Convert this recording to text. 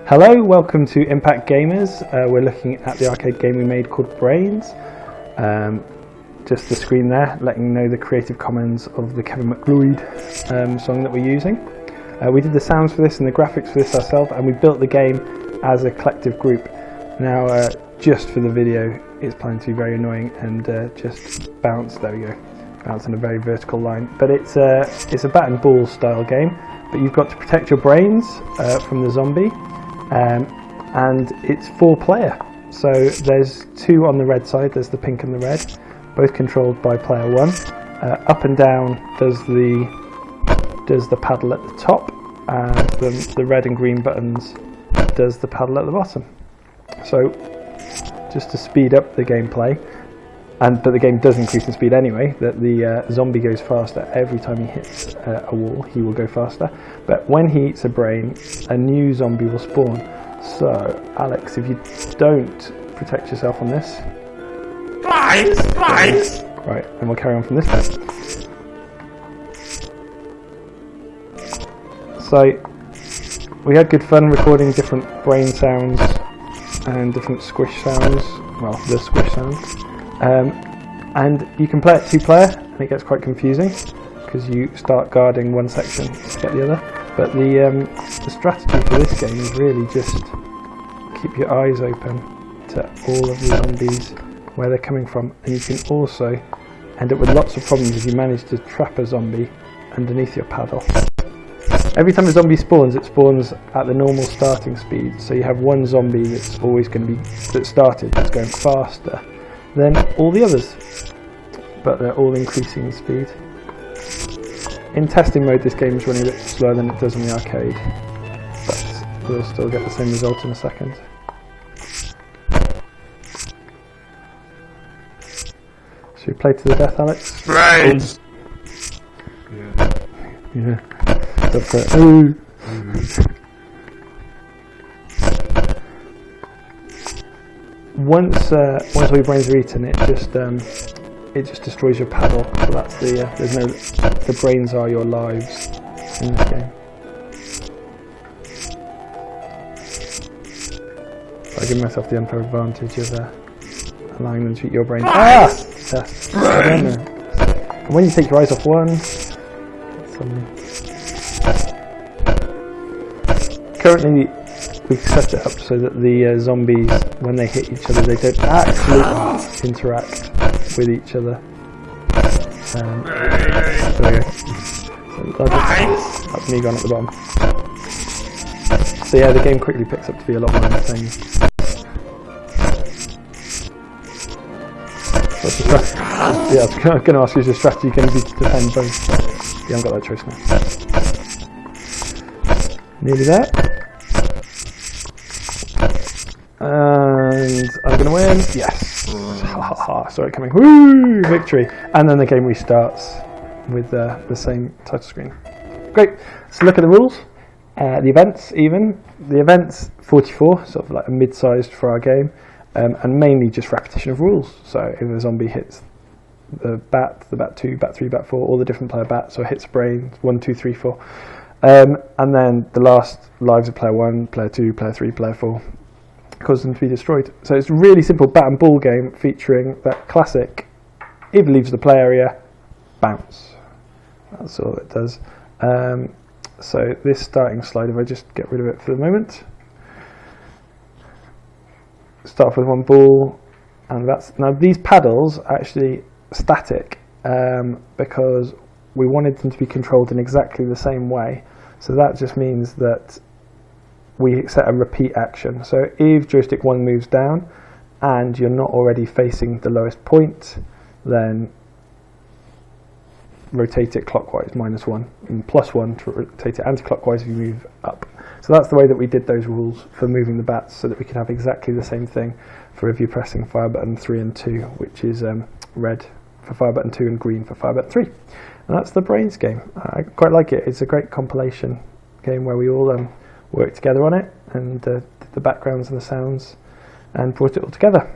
Hello, welcome to Impact Gamers. We're looking at the arcade game we made called Brains. Just the screen there, letting you know the Creative Commons of the Kevin MacLeod song that we're using. We did the sounds for this and the graphics for this ourselves, and we built the game as a collective group. Now, just for the video, it's planning to be very annoying and just bounce. There we go, bounce in a very vertical line. But it's a bat and ball style game. But you've got to protect your brains from the zombie. And it's 4-player, so there's 2 on the red side, there's the pink and the red, both controlled by player 1. Up and down does the paddle at the top, and the red and green buttons does the paddle at the bottom. So just to speed up the gameplay, but the game does increase in speed anyway, that the zombie goes faster every time he hits a wall. He will go faster, but when he eats a brain, a new zombie will spawn. So Alex, if you don't protect yourself on this, Brains! Right, and we'll carry on from this bit. So we had good fun recording different brain sounds and different squish sounds, well, the squish sounds. And you can play it 2-player, and it gets quite confusing because you start guarding one section to get the other. But the strategy for this game is really just keep your eyes open to all of the zombies, where they're coming from, and you can also end up with lots of problems if you manage to trap a zombie underneath your paddle. Every time a zombie spawns, it spawns at the normal starting speed, so you have one zombie that's always going to be that's going faster than all the others, but they're all increasing in speed. In testing mode, this game is running a bit slower than it does on the arcade, but we'll still get the same result in a second. Should we play to the death, Alex? Brains! Yeah. Go for it. Ooh. Once all your brains are eaten, it just destroys your paddle. So that's the brains are your lives in this game. So I give myself the unfair advantage of allowing them to eat your brains. Yes. And when you take your eyes off one, currently we've set it up so that the zombies, when they hit each other, they don't actually interact with each other. There we go. So that's me gone at the bottom. So yeah, the game quickly picks up to be a lot more entertaining. Yeah, I was going to ask you, is your strategy going to be to defend both? You haven't got that choice now. Nearly there. And I'm going to win. Yes. Saw it coming. Woo! Victory. And then the game restarts with the same title screen. Great. So look at the rules. The events, even. The events, 44, sort of like a mid-sized for our game. And mainly just repetition of rules. So if a zombie hits the bat 2, bat 3, bat 4, all the different player bats, or hits brain 1, 2, 3, 4. And then the last lives of player 1, player 2, player 3, player 4 cause them to be destroyed. So it's a really simple bat and ball game featuring that classic either leaves the play area, bounce. That's all it does. So this starting slide, if I just get rid of it for the moment. Start off with one ball, and now these paddles are actually static because we wanted them to be controlled in exactly the same way. So that just means that we set a repeat action. So if joystick 1 moves down and you're not already facing the lowest point, then rotate it clockwise, -1, and +1 to rotate it anti-clockwise if you move up. So that's the way that we did those rules for moving the bats, so that we can have exactly the same thing for if you're pressing fire button 3 and 2, which is red for fire button 2 and green for fire button 3. And that's the Brains game. I quite like it. It's a great compilation game where we all worked together on it and did the backgrounds and the sounds and brought it all together.